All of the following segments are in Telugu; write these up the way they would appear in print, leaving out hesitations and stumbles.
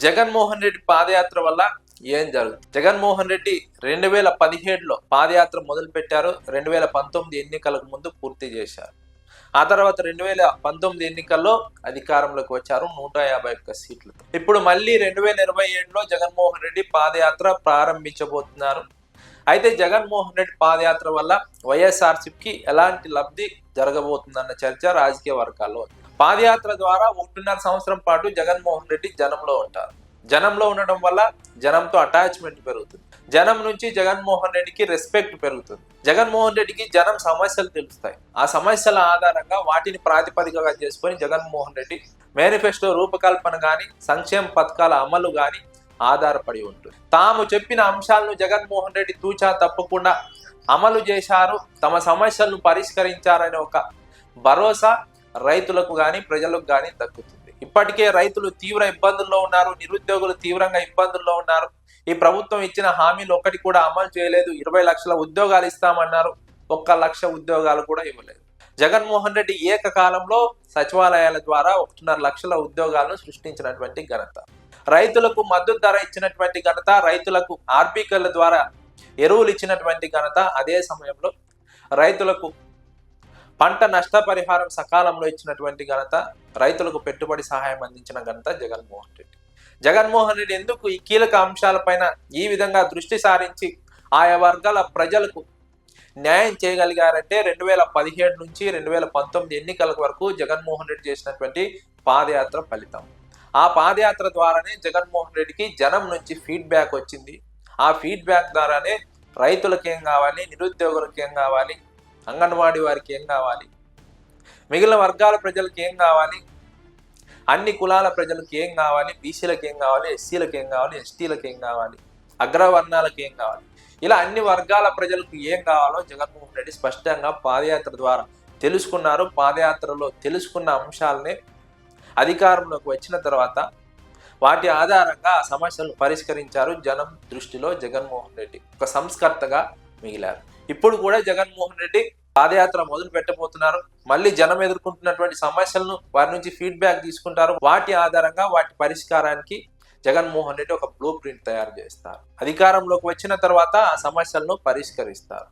జగన్మోహన్ రెడ్డి పాదయాత్ర వల్ల ఏం జరుగుతుంది? జగన్మోహన్ రెడ్డి 2017లో పాదయాత్ర మొదలు పెట్టారు. 2019 ఎన్నికలకు ముందు పూర్తి చేశారు. ఆ తర్వాత 2019 ఎన్నికల్లో అధికారంలోకి వచ్చారు 151 సీట్లతో. ఇప్పుడు మళ్ళీ 2027లో జగన్మోహన్ రెడ్డి పాదయాత్ర ప్రారంభించబోతున్నారు. అయితే జగన్మోహన్ రెడ్డి పాదయాత్ర వల్ల వైఎస్ఆర్సీపీకి ఎలాంటి లబ్ధి జరగబోతుందన్న చర్చ రాజకీయ వర్గాల్లో ఉంది. పాదయాత్ర ద్వారా 1.5 సంవత్సరం పాటు జగన్మోహన్ రెడ్డి జనంలో ఉంటారు. జనంలో ఉండడం వల్ల జనంతో అటాచ్మెంట్ పెరుగుతుంది. జనం నుంచి జగన్మోహన్ రెడ్డికి రెస్పెక్ట్ పెరుగుతుంది. జగన్మోహన్ రెడ్డికి జనం సమస్యలు తెలుస్తాయి. ఆ సమస్యల ఆధారంగా వాటిని ప్రాతిపదికగా చేసుకొని జగన్మోహన్ రెడ్డి మేనిఫెస్టో రూపకల్పన గాని, సంక్షేమ పథకాల అమలు గాని ఆధారపడి ఉంటుంది. తాము చెప్పిన అంశాలను జగన్మోహన్ రెడ్డి తూచా తప్పకుండా అమలు చేశారు, తమ సమస్యలను పరిష్కరించారనే ఒక భరోసా రైతులకు కానీ ప్రజలకు కానీ దక్కుతుంది. ఇప్పటికే రైతులు తీవ్ర ఇబ్బందుల్లో ఉన్నారు, నిరుద్యోగులు తీవ్రంగా ఇబ్బందుల్లో ఉన్నారు. ఈ ప్రభుత్వం ఇచ్చిన హామీలు ఒకటి కూడా అమలు చేయలేదు. 20 లక్షల ఉద్యోగాలు ఇస్తామన్నారు, 1 లక్ష ఉద్యోగాలు కూడా ఇవ్వలేదు. జగన్మోహన్ రెడ్డి ఏకకాలంలో సచివాలయాల ద్వారా 1.5 లక్షల ఉద్యోగాలను సృష్టించినటువంటి ఘనత, రైతులకు మద్దతు ధర ఇచ్చినటువంటి ఘనత, రైతులకు ఆర్బీకేల ద్వారా ఎరువులు ఇచ్చినటువంటి ఘనత, అదే సమయంలో రైతులకు పంట నష్టపరిహారం సకాలంలో ఇచ్చినటువంటి ఘనత, రైతులకు పెట్టుబడి సహాయం అందించిన ఘనత జగన్మోహన్ రెడ్డి. జగన్మోహన్ రెడ్డి ఎందుకు ఈ కీలక అంశాలపైన ఈ విధంగా దృష్టి సారించి ఆయా వర్గాల ప్రజలకు న్యాయం చేయగలిగారంటే 2017 నుంచి 2019 ఎన్నికల వరకు జగన్మోహన్ రెడ్డి చేసినటువంటి పాదయాత్ర ఫలితం. ఆ పాదయాత్ర ద్వారానే జగన్మోహన్ రెడ్డికి జనం నుంచి ఫీడ్బ్యాక్ వచ్చింది. ఆ ఫీడ్బ్యాక్ ద్వారానే రైతులకు ఏం కావాలి, నిరుద్యోగులకు ఏం కావాలి, అంగన్వాడీ వారికి ఏం కావాలి, మిగిలిన వర్గాల ప్రజలకు ఏం కావాలి, అన్ని కులాల ప్రజలకు ఏం కావాలి, బీసీలకు ఏం కావాలి, ఎస్సీలకు ఏం కావాలి, ఎస్టీలకు ఏం కావాలి, అగ్రవర్ణాలకు ఏం కావాలి, ఇలా అన్ని వర్గాల ప్రజలకు ఏం కావాలో జగన్మోహన్ రెడ్డి స్పష్టంగా పాదయాత్ర ద్వారా తెలుసుకున్నారు. పాదయాత్రలో తెలుసుకున్న అంశాలనే అధికారంలోకి వచ్చిన తర్వాత వాటి ఆధారంగా ఆ సమస్యలను పరిష్కరించారు. జనం దృష్టిలో జగన్మోహన్ రెడ్డి ఒక సంస్కర్తగా మిగిలారు. ఇప్పుడు కూడా జగన్మోహన్ రెడ్డి పాదయాత్ర మొదలు పెట్టబోతున్నారు. మళ్ళీ జనం ఎదుర్కొంటున్నటువంటి సమస్యలను వారి నుంచి ఫీడ్బ్యాక్ తీసుకుంటారు. వాటి ఆధారంగా వాటి పరిష్కారానికి జగన్మోహన్ రెడ్డి ఒక బ్లూ ప్రింట్ తయారు చేస్తారు. అధికారంలోకి వచ్చిన తర్వాత ఆ సమస్యలను పరిష్కరిస్తారు.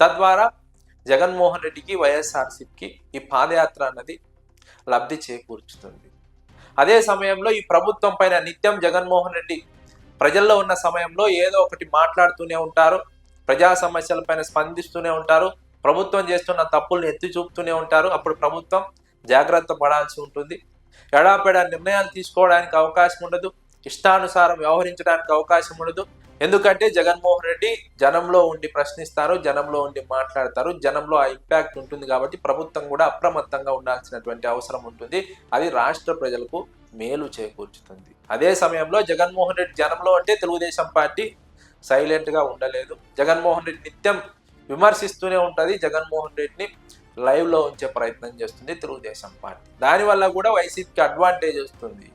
తద్వారా జగన్మోహన్ రెడ్డికి, వైఎస్ఆర్సీపీకి ఈ పాదయాత్ర అన్నది లబ్ధి చేకూర్చుతుంది. అదే సమయంలో ఈ ప్రభుత్వం పైన నిత్యం జగన్మోహన్ రెడ్డి ప్రజల్లో ఉన్న సమయంలో ఏదో ఒకటి మాట్లాడుతూనే ఉంటారు, ప్రజా సమస్యలపైన స్పందిస్తూనే ఉంటారు, ప్రభుత్వం చేస్తున్న తప్పుల్ని ఎత్తి చూపుతూనే ఉంటారు. అప్పుడు ప్రభుత్వం జాగ్రత్త పడాల్సి ఉంటుంది. ఎడాపెడా నిర్ణయాలు తీసుకోవడానికి అవకాశం ఉండదు, ఇష్టానుసారం వ్యవహరించడానికి అవకాశం ఉండదు. ఎందుకంటే జగన్మోహన్ రెడ్డి జనంలో ఉండి ప్రశ్నిస్తారు, జనంలో ఉండి మాట్లాడతారు, జనంలో ఆ ఇంపాక్ట్ ఉంటుంది. కాబట్టి ప్రభుత్వం కూడా అప్రమత్తంగా ఉండాల్సినటువంటి అవసరం ఉంటుంది. అది రాష్ట్ర ప్రజలకు మేలు చేకూర్చుతుంది. అదే సమయంలో జగన్మోహన్ రెడ్డి జనంలో అంటే తెలుగుదేశం పార్టీ సైలెంట్ గా ఉండలేదు. జగన్మోహన్ రెడ్డి నిత్యం విమర్శిస్తూనే ఉంటుంది. జగన్మోహన్ రెడ్డిని లైవ్ లో ఉంచే ప్రయత్నం చేస్తుంది తెలుగుదేశం పార్టీ. దానివల్ల కూడా వైసీపీకి అడ్వాంటేజ్ వస్తుంది.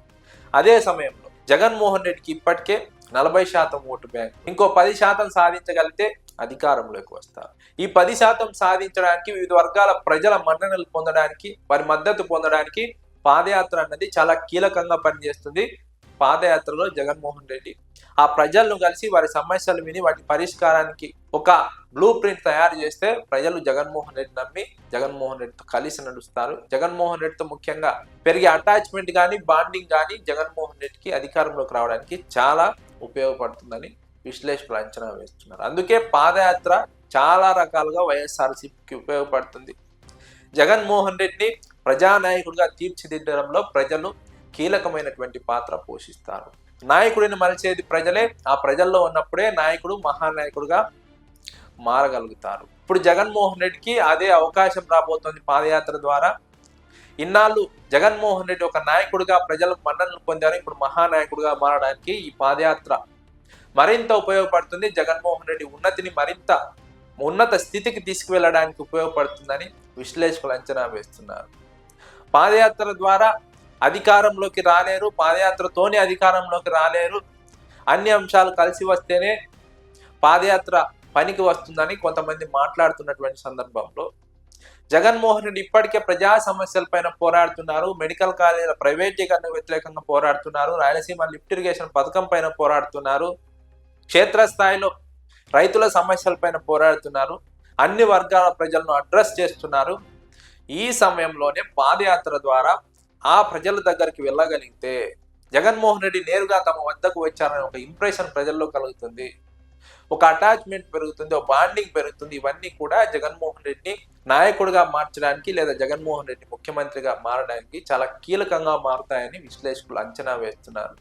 అదే సమయంలో జగన్మోహన్ రెడ్డికి ఇప్పటికే 40% ఓటు బ్యాంక్, ఇంకో 10% సాధించగలిగితే అధికారంలోకి వస్తారు. ఈ 10% సాధించడానికి, వివిధ వర్గాల ప్రజల మన్ననలు పొందడానికి, వారి మద్దతు పొందడానికి పాదయాత్ర అన్నది చాలా కీలకంగా పనిచేస్తుంది. పాదయాత్రలో జగన్మోహన్ రెడ్డి ఆ ప్రజలను కలిసి వారి సమస్యలు విని వాటి పరిష్కారానికి ఒక బ్లూ ప్రింట్ తయారు చేస్తే ప్రజలు జగన్మోహన్ రెడ్డి నమ్మి జగన్మోహన్ రెడ్డితో కలిసి నడుస్తారు. జగన్మోహన్ రెడ్డితో ముఖ్యంగా పెరిగే అటాచ్మెంట్ కానీ, బాండింగ్ కానీ జగన్మోహన్ రెడ్డికి అధికారంలోకి రావడానికి చాలా ఉపయోగపడుతుందని విశ్లేషకులు అంచనా వేస్తున్నారు. అందుకే పాదయాత్ర చాలా రకాలుగా వైఎస్ఆర్సీపీకి ఉపయోగపడుతుంది. జగన్మోహన్ రెడ్డిని ప్రజానాయకుడిగా తీర్చిదిద్దడంలో ప్రజలు కీలకమైనటువంటి పాత్ర పోషిస్తారు. నాయకుడిని మలిచేది ప్రజలే. ఆ ప్రజల్లో ఉన్నప్పుడే నాయకుడు మహానాయకుడుగా మారగలుగుతారు. ఇప్పుడు జగన్మోహన్ రెడ్డికి అదే అవకాశం రాబోతోంది పాదయాత్ర ద్వారా. ఇన్నాళ్ళు జగన్మోహన్ రెడ్డి ఒక నాయకుడిగా ప్రజల మన్ననలు పొందారు. ఇప్పుడు మహానాయకుడిగా మారడానికి ఈ పాదయాత్ర మరింత ఉపయోగపడుతుంది. జగన్మోహన్ రెడ్డి ఉన్నతిని మరింత ఉన్నత స్థితికి తీసుకువెళ్ళడానికి ఉపయోగపడుతుందని విశ్లేషకులు అంచనా వేస్తున్నారు. పాదయాత్ర ద్వారా అధికారంలోకి రాలేరు, పాదయాత్రతోనే అధికారంలోకి రాలేరు, అన్ని అంశాలు కలిసి వస్తేనే పాదయాత్ర పనికి వస్తుందని కొంతమంది మాట్లాడుతున్నటువంటి సందర్భంలో జగన్మోహన్ రెడ్డి ఇప్పటికే ప్రజా సమస్యలపైన పోరాడుతున్నారు, మెడికల్ కాలేజీల ప్రైవేటీకరణ వ్యతిరేకంగా పోరాడుతున్నారు, రాయలసీమ లిఫ్ట్ ఇరిగేషన్ పథకం పైన పోరాడుతున్నారు, క్షేత్రస్థాయిలో రైతుల సమస్యలపైన పోరాడుతున్నారు, అన్ని వర్గాల ప్రజలను అడ్రస్ చేస్తున్నారు. ఈ సమయంలోనే పాదయాత్ర ద్వారా ఆ ప్రజల దగ్గరికి వెళ్ళగలిగితే జగన్మోహన్ రెడ్డి నేరుగా తమ వద్దకు వచ్చారనే ఒక ఇంప్రెషన్ ప్రజల్లో కలుగుతుంది, ఒక అటాచ్మెంట్ పెరుగుతుంది, ఒక బాండింగ్ పెరుగుతుంది. ఇవన్నీ కూడా జగన్మోహన్ రెడ్డిని నాయకుడిగా మార్చడానికి లేదా జగన్మోహన్ రెడ్డి ముఖ్యమంత్రిగా మారడానికి చాలా కీలకంగా మారుతాయని విశ్లేషకులు అంచనా వేస్తున్నారు.